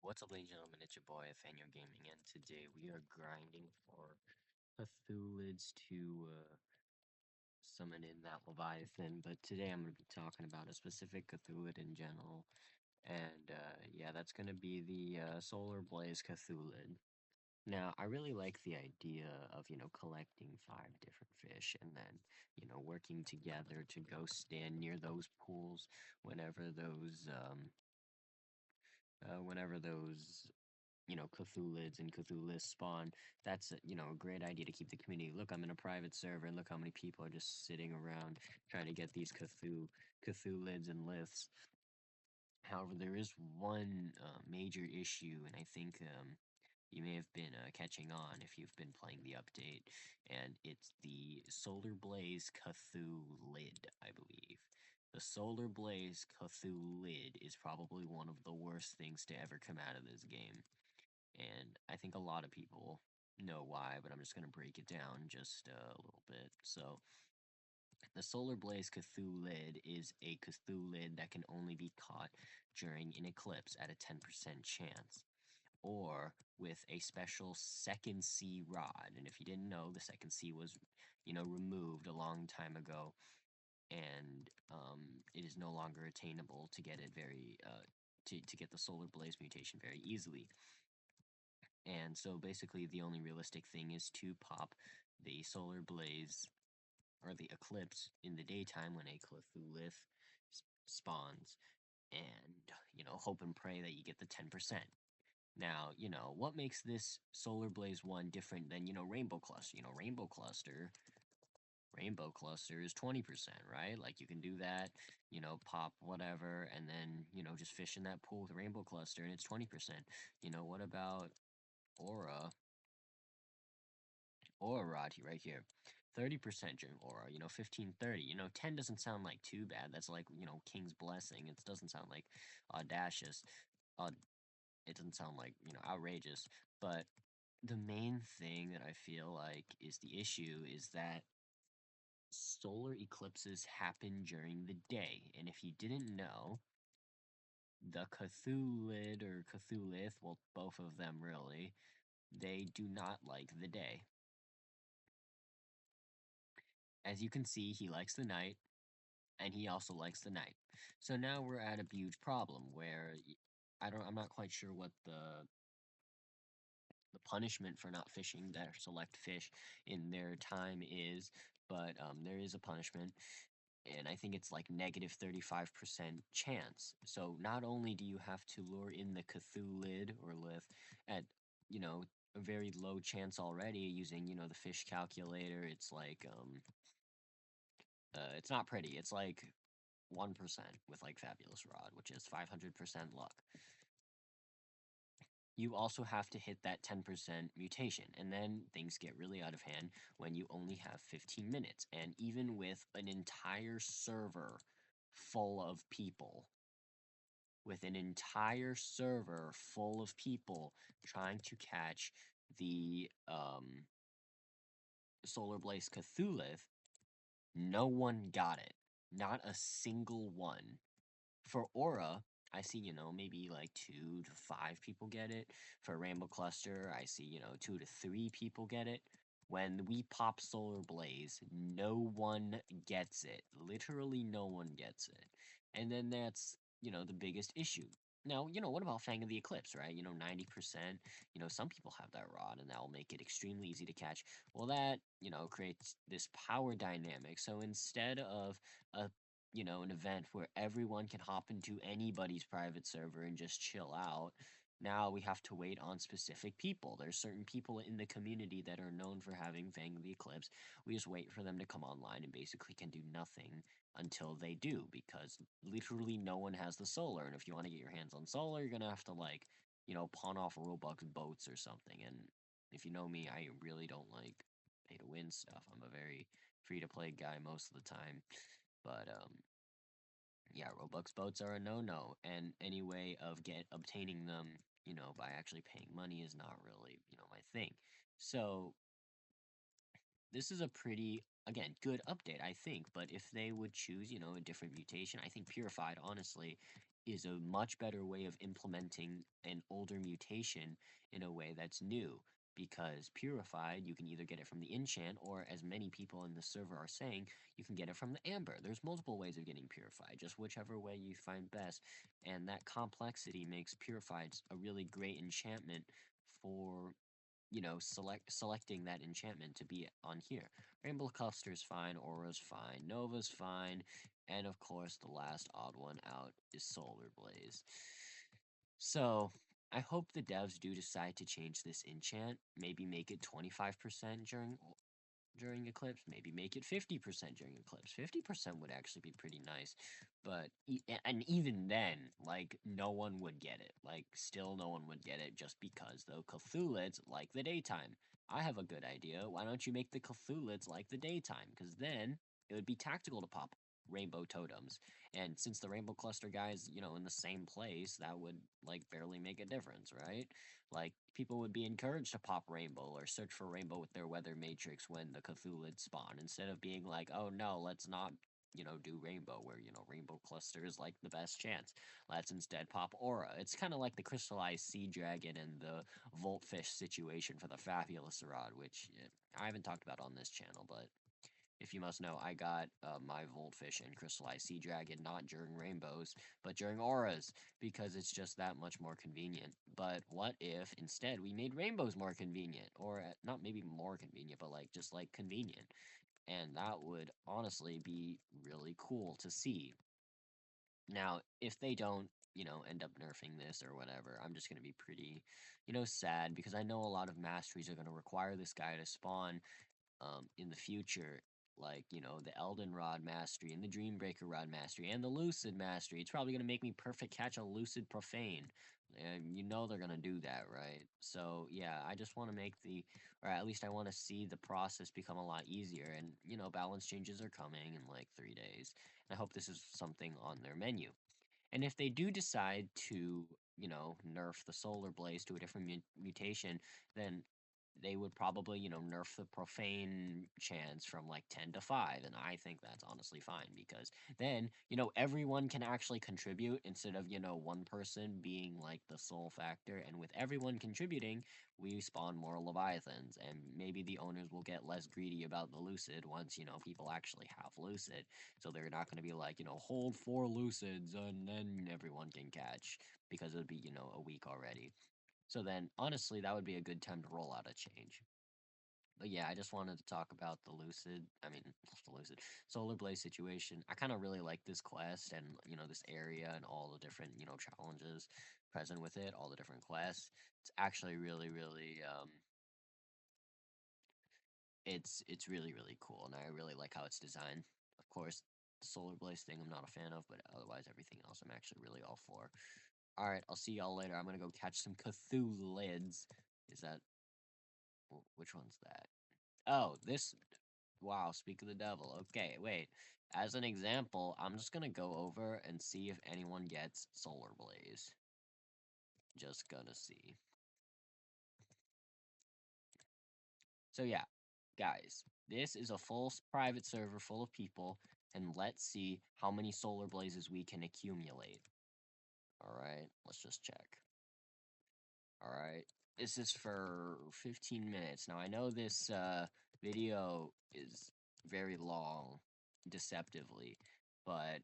What's up, ladies and gentlemen? It's your boy, Fang Gaming, and today we are grinding for Cathulids to summon in that Leviathan. But today I'm going to be talking about a specific Cthulhid in general, and yeah, that's going to be the Solarblaze Cthulhid. Now, I really like the idea of, collecting 5 different fish and then, working together to go stand near those pools whenever those Cthulhids and Cthulhus spawn. That's a great idea to keep the community. Look, I'm in a private server, and look how many people are just sitting around trying to get these Cthulhids and liths. However, there is one major issue, and I think you may have been catching on if you've been playing the update, and it's the Solarblaze Cathulid, I believe. The Solarblaze Cathulid is probably one of the worst things to ever come out of this game, and I think a lot of people know why, but I'm just going to break it down just a little bit. So, the Solarblaze Cathulid is a Cathulid that can only be caught during an eclipse at a 10% chance, or with a special second sea rod. And if you didn't know, the second sea was, removed a long time ago, and it is no longer attainable to get it to get the Solarblaze mutation very easily. And so basically, the only realistic thing is to pop the Solarblaze or the eclipse in the daytime when a Cthulhu spawns, and hope and pray that you get the 10%. Now, what makes this Solarblaze one different than Rainbow Cluster? Rainbow Cluster is 20%, right? Like you can do that, pop whatever, and then just fish in that pool with Rainbow Cluster, and it's 20%. What about Aura? Aura Rod right here. 30% during Aura, 15-30. 10 doesn't sound like too bad. That's like, King's Blessing. It doesn't sound like audacious. Uh, it doesn't sound like, outrageous. But the main thing that I feel like is the issue is that solar eclipses happen during the day. And if you didn't know, the Cathulid or Cthulith, well, both of them really, they do not like the day. As you can see, he likes the night, and he also likes the night. So now we're at a huge problem where I'm not quite sure what the punishment for not fishing their select fish in their time is, but there is a punishment, and I think it's like negative 35% chance. So not only do you have to lure in the Cthulhid or Lith at, a very low chance already using, the fish calculator, it's like, it's not pretty. It's like 1% with like Fabulous Rod, which is 500% luck. You also have to hit that 10% mutation, and then things get really out of hand when you only have 15 minutes. And even with an entire server full of people, trying to catch the Solarblaze Cthulhu, no one got it. Not a single one. For Aura, I see, maybe like 2 to 5 people get it. For Rainbow Cluster, I see, 2 to 3 people get it. When we pop Solarblaze, no one gets it. Literally no one gets it. And then that's, the biggest issue. Now, what about Fang of the Eclipse, right? 90%, some people have that rod, and that will make it extremely easy to catch. Well, that, creates this power dynamic. So instead of a an event where everyone can hop into anybody's private server and just chill out. Now we have to wait on specific people. There's certain people in the community that are known for having Fang the Eclipse. We just wait for them to come online and basically can do nothing until they do, because literally no one has the solar. And if you want to get your hands on solar, you're gonna have to like, pawn off Robux boats or something. And if you know me, I really don't like pay to win stuff. I'm a very free to play guy most of the time. But yeah, Robux boats are a no-no, and any way of obtaining them, by actually paying money is not really, my thing. So this is a pretty, again, good update, I think. But if they would choose, a different mutation, I think Purified, honestly, is a much better way of implementing an older mutation in a way that's new. Because purified, you can either get it from the enchant, or as many people in the server are saying, you can get it from the amber. There's multiple ways of getting purified, just whichever way you find best. And that complexity makes purified a really great enchantment for selecting that enchantment to be on here. Rainbow Cluster's fine, Aura's fine, Nova's fine, and of course the last odd one out is Solar Blaze. So I hope the devs do decide to change this enchant, maybe make it 25% during Eclipse, maybe make it 50% during Eclipse. 50% would actually be pretty nice, but and even then, like, no one would get it. Like, still no one would get it just because, though, Cthulids like the daytime. I have a good idea. Why don't you make the Cthulids like the daytime? Because then it would be tactical to pop rainbow totems. And since the rainbow cluster guys, in the same place, that would like barely make a difference, right? Like, people would be encouraged to pop rainbow or search for rainbow with their weather matrix when the Cthulhu spawn, instead of being like, oh no, let's not, do rainbow, where, rainbow cluster is like the best chance. Let's instead pop aura. It's kind of like the crystallized sea dragon and the voltfish situation for the fabulous rod, which I haven't talked about on this channel, but if you must know, I got my Voltfish and Crystallized Sea Dragon not during rainbows, but during auras, because it's just that much more convenient. But what if instead we made rainbows more convenient? Or not maybe more convenient, but like just like convenient. And that would honestly be really cool to see. Now, if they don't, end up nerfing this or whatever, I'm just going to be pretty, sad, because I know a lot of masteries are going to require this guy to spawn in the future, like, the Elden Rod Mastery and the Dreambreaker Rod Mastery and the Lucid Mastery. It's probably going to make me perfect catch a Lucid Profane. And they're going to do that, right? So, yeah, I just want to or at least I want to see the process become a lot easier. And, balance changes are coming in like 3 days. And I hope this is something on their menu. And if they do decide to, nerf the Solar Blaze to a different mutation, then they would probably, nerf the profane chance from like 10 to 5. And I think that's honestly fine, because then, everyone can actually contribute instead of, one person being like the sole factor. And with everyone contributing, we spawn more Leviathans. And maybe the owners will get less greedy about the Lucid once, people actually have Lucid. So they're not going to be like, hold 4 Lucids and then everyone can catch, because it would be, a week already. So then, honestly, that would be a good time to roll out a change. But yeah, I just wanted to talk about the Lucid, I mean, the Lucid, Solar Blaze situation. I kind of really like this quest and, this area and all the different, challenges present with it, all the different quests. It's actually really, really, it's really, really cool, and I really like how it's designed. Of course, the Solar Blaze thing I'm not a fan of, but otherwise everything else I'm actually really all for. Alright, I'll see y'all later. I'm gonna go catch some Cthulhids. Is that... which one's that? Oh, this... Wow, speak of the devil. Okay, wait. As an example, I'm just gonna go over and see if anyone gets Solar Blaze. Just gonna see. So yeah, guys, this is a full private server full of people, and let's see how many Solar Blazes we can accumulate. Alright, let's just check. Alright, this is for 15 minutes. Now, I know this video is very long, deceptively, but,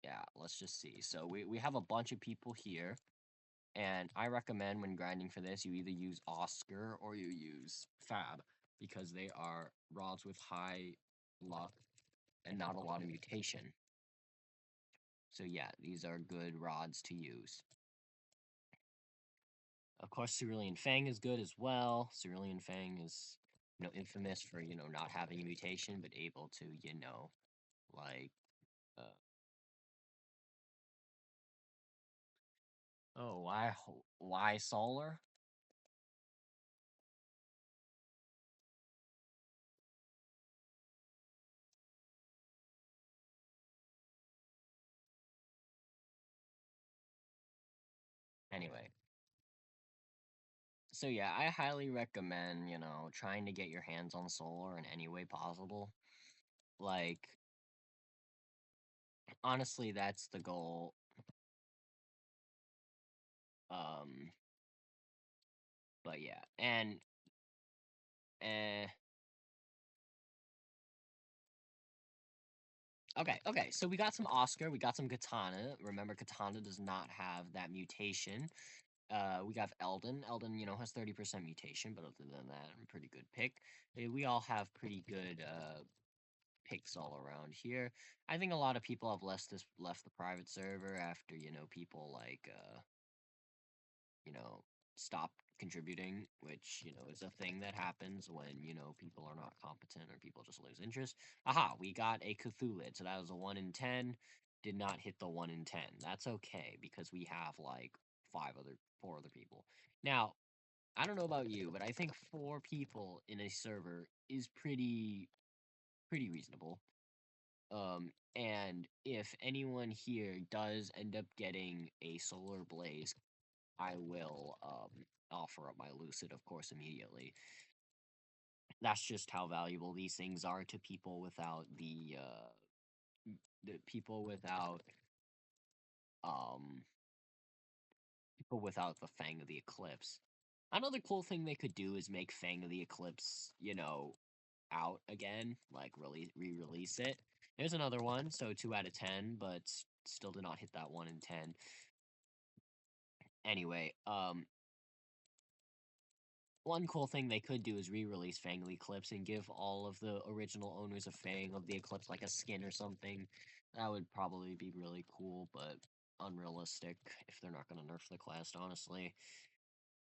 yeah, let's just see. So, we have a bunch of people here, and I recommend when grinding for this, you either use Oscar or you use Fab, because they are rods with high luck and not a lot of mutation. So yeah, these are good rods to use. Of course, Cerulean Fang is good as well. Cerulean Fang is, infamous for, not having a mutation, but able to, like, uh, oh, why Solar? Anyway, so yeah, I highly recommend, trying to get your hands on Solar in any way possible. Like, Honestly, that's the goal. Um, but yeah, and eh, okay. So we got some Oscar, we got some Katana. Remember, Katana does not have that mutation. We got Eldon. Eldon, has 30% mutation, but other than that, a pretty good pick. We all have pretty good picks all around here. I think a lot of people have left the private server after people like you know, stop contributing, which, is a thing that happens when, people are not competent or people just lose interest. Aha, we got a Cthulid. So that was a 1 in 10. Did not hit the 1 in 10. That's okay because we have like 4 other people. Now, I don't know about you, but I think 4 people in a server is pretty reasonable. And if anyone here does end up getting a solar blaze, I will offer up my Lucid, of course, immediately. That's just how valuable these things are to people without the um people without the Fang of the Eclipse. Another cool thing they could do is make Fang of the Eclipse, out again, like re-release it. There's another one, so 2 out of 10, but still did not hit that 1 in 10. Anyway, one cool thing they could do is re-release Fang the Eclipse and give all of the original owners of Fang of the Eclipse like a skin or something. That would probably be really cool, but unrealistic if they're not going to nerf the class, honestly.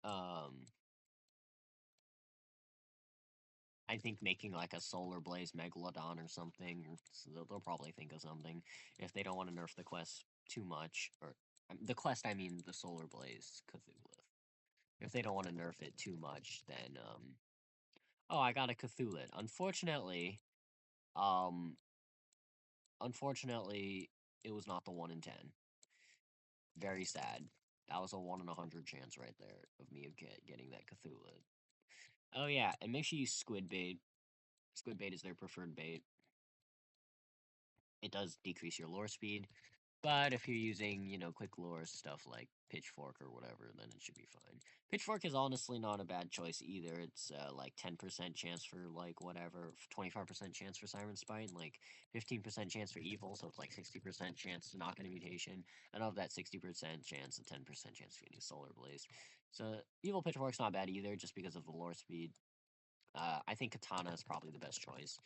Um, I think making like a Solarblaze Megalodon or something, so they'll probably think of something if they don't want to nerf the quest too much, or the quest, I mean the Solarblaze Cthulhu. If they don't want to nerf it too much, then oh, I got a Cthulhu. Um, unfortunately, it was not the 1 in 10. Very sad. That was a 1 in 100 chance right there of me getting that Cthulhu. Oh yeah, and make sure you use squid bait. Squid bait is their preferred bait. It does decrease your lure speed, but if you're using, quick lure stuff like Pitchfork or whatever, then it should be fine. Pitchfork is honestly not a bad choice either. It's like 10% chance for like whatever, 25% chance for Siren Spite, and like 15% chance for Evil, so it's like 60% chance to not get a mutation. And of that 60% chance, a 10% chance for getting Solar Blaze. So Evil Pitchfork's not bad either, just because of the lore speed. I think Katana is probably the best choice.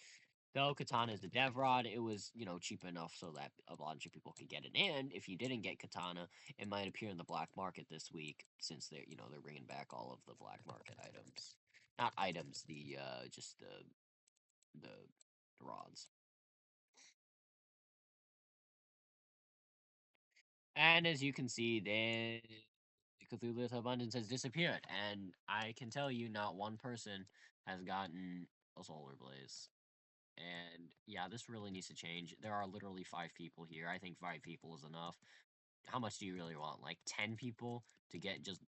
Though Katana is the dev rod, it was, cheap enough so that a bunch of people could get it. And if you didn't get Katana, it might appear in the black market this week since they're bringing back all of the black market items. Not items, just the rods. And as you can see, the Cthulhu's abundance has disappeared. And I can tell you, not one person has gotten a solar blaze. And yeah, this really needs to change. There are literally 5 people here. I think 5 people is enough. How much do you really want? Like 10 people to get just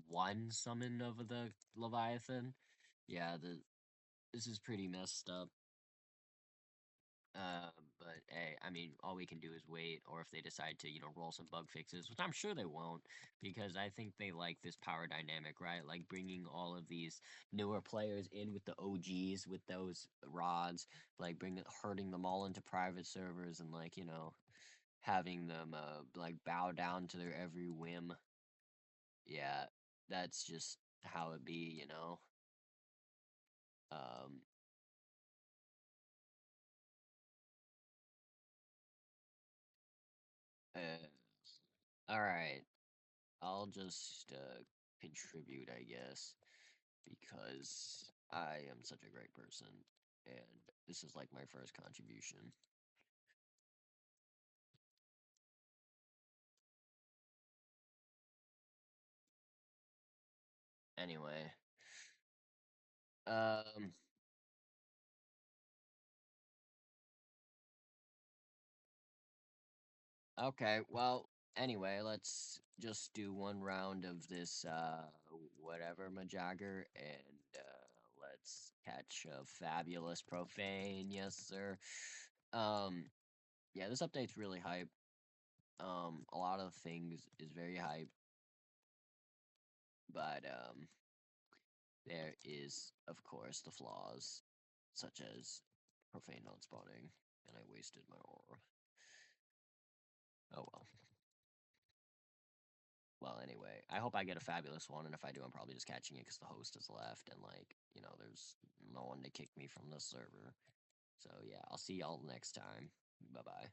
one summon of the Leviathan? Yeah, this is pretty messed up. But hey, I mean, all we can do is wait, or if they decide to, roll some bug fixes, which I'm sure they won't, because I think they like this power dynamic, right? Like bringing all of these newer players in with the OGs, with those rods, like herding them all into private servers, and like, having them, like bow down to their every whim. Yeah, that's just how it be. Um, uh, all right. I'll just contribute, I guess, because I am such a great person, and this is like my first contribution. Anyway, um, okay, well, anyway, let's just do one round of this, whatever, Majagger, and, let's catch a fabulous profane, yes, sir. Um, Yeah, this update's really hype. A lot of things is very hype, but there is, of course, the flaws, such as profane non-spawning, and I wasted my aura. Oh well. Well, anyway, I hope I get a fabulous one, and if I do, I'm probably just catching it because the host has left, and like, there's no one to kick me from the server. So yeah, I'll see y'all next time. Bye bye.